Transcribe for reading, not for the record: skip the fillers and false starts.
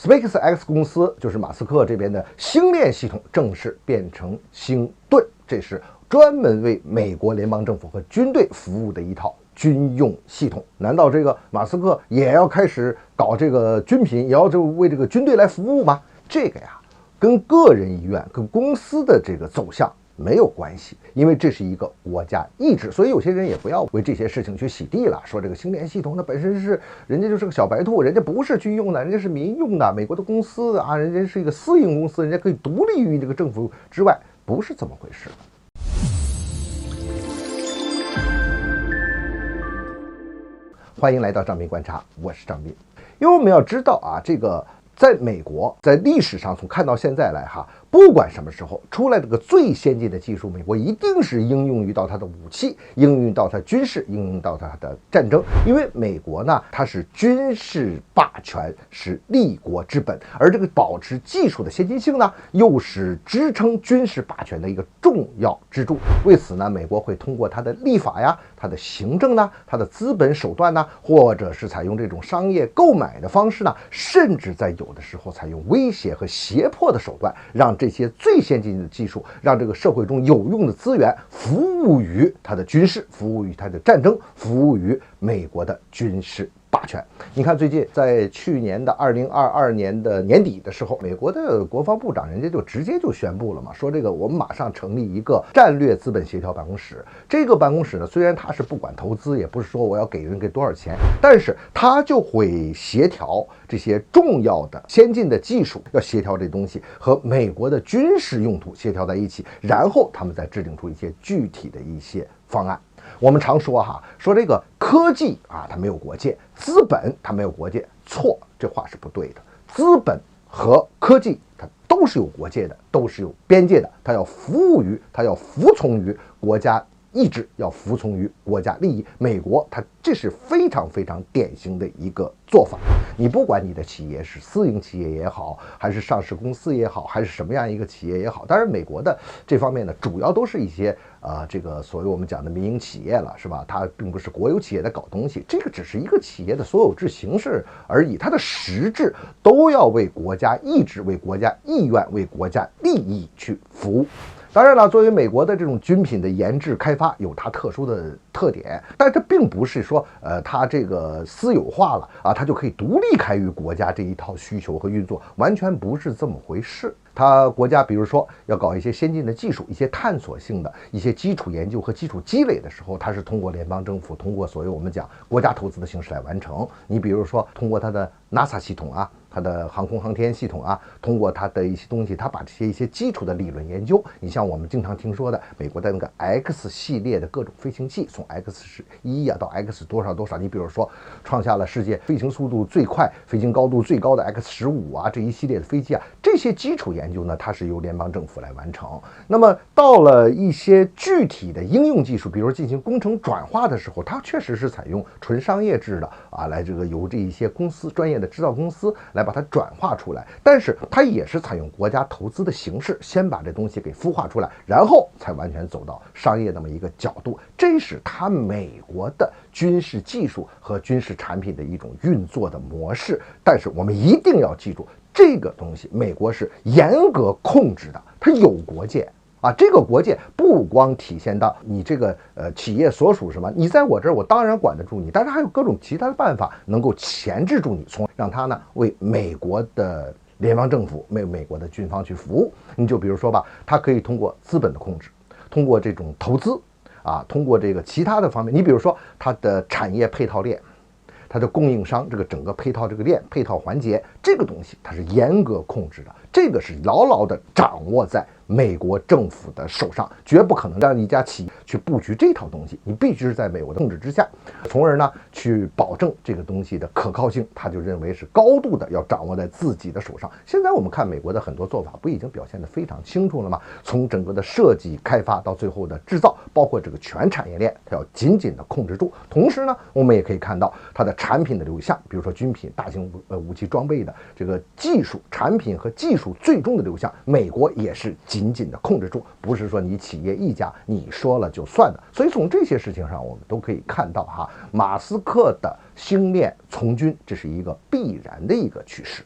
SpaceX 公司就是马斯克这边的星链系统正式变成星盾，这是专门为美国联邦政府和军队服务的一套军用系统。难道这个马斯克也要开始搞这个军品，也要为这个军队来服务吗？这个呀，跟个人意愿、跟公司的这个走向没有关系，因为这是一个国家意志。所以有些人也不要为这些事情去洗地了，说这个星链系统它本身是人家就是个小白兔，人家不是军用的，人家是民用的，美国的公司啊，人家是一个私营公司，人家可以独立于这个政府之外，不是这么回事。欢迎来到张斌观察，我是张斌。因为我们要知道啊，这个在美国，在历史上从看到现在来哈，不管什么时候出来这个最先进的技术，美国一定是应用于到它的武器，应用到它军事，应用到它的战争。因为美国呢，它是军事霸权，是立国之本，而这个保持技术的先进性呢，又是支撑军事霸权的一个重要支柱。为此呢，美国会通过它的立法呀，它的行政呢，它的资本手段呢，或者是采用这种商业购买的方式呢，甚至在有的时候采用威胁和胁迫的手段，让这些最先进的技术，让这个社会中有用的资源服务于它的军事，服务于它的战争，服务于美国的军事霸权。你看最近在去年的2022年的年底的时候，美国的国防部长人家就直接就宣布了嘛，说这个我们马上成立一个战略资本协调办公室。这个办公室呢，虽然它是不管投资，也不是说我要给人给多少钱，但是它就会协调这些重要的先进的技术，要协调这东西和美国的军事用途协调在一起，然后他们再制定出一些具体的一些方案。我们常说说这个科技啊，它没有国界，资本它没有国界，错，这话是不对的。资本和科技它都是有国界的，都是有边界的，它要服务于，它要服从于国家意志，要服从于国家利益。美国它这是非常非常典型的一个做法。你不管你的企业是私营企业也好，还是上市公司也好，还是什么样一个企业也好，当然美国的这方面呢，主要都是一些这个所谓我们讲的民营企业了，是吧？它并不是国有企业在搞东西，这个只是一个企业的所有制形式而已，它的实质都要为国家意志、为国家意愿、为国家利益去服务。当然了，作为美国的这种军品的研制开发有它特殊的特点，但这并不是说它这个私有化了啊，它就可以独立开于国家这一套需求和运作，完全不是这么回事。它国家比如说要搞一些先进的技术，一些探索性的一些基础研究和基础积累的时候，它是通过联邦政府，通过所谓我们讲国家投资的形式来完成。你比如说通过它的 NASA 系统啊，它的航空航天系统啊，通过它的一些东西，它把这些一些基础的理论研究，你像我们经常听说的美国的那个 X 系列的各种飞行器，从 X1到 X 多少多少，你比如说创下了世界飞行速度最快、飞行高度最高的 X15啊，这一系列的飞机啊，这些基础研究呢，它是由联邦政府来完成。那么到了一些具体的应用技术，比如进行工程转化的时候，它确实是采用纯商业制的啊，来这个由这一些公司专业的制造公司来把它转化出来，但是它也是采用国家投资的形式，先把这东西给孵化出来，然后才完全走到商业那么一个角度。这是它美国的军事技术和军事产品的一种运作的模式。但是我们一定要记住，这个东西美国是严格控制的，它有国界啊，这个国界不光体现到你这个企业所属什么，你在我这儿我当然管得住你，但是还有各种其他的办法能够钳制住你，从让它呢为美国的联邦政府、美国的军方去服务。你就比如说吧，它可以通过资本的控制，通过这种投资啊，通过这个其他的方面，你比如说它的产业配套链。它的供应商这个整个配套这个链配套环节，这个东西它是严格控制的，这个是牢牢的掌握在美国政府的手上，绝不可能让一家企业去布局这套东西，你必须是在美国的控制之下，从而呢去保证这个东西的可靠性，他就认为是高度的要掌握在自己的手上。现在我们看美国的很多做法，不已经表现得非常清楚了吗？从整个的设计开发到最后的制造，包括这个全产业链，它要紧紧的控制住。同时呢，我们也可以看到它的产品的流向，比如说军品、大型武器装备的这个技术产品和技术最终的流向，美国也是紧紧的控制住，不是说你企业一家你说了就算的。所以从这些事情上，我们都可以看到马斯克的星链从军，这是一个必然的一个趋势。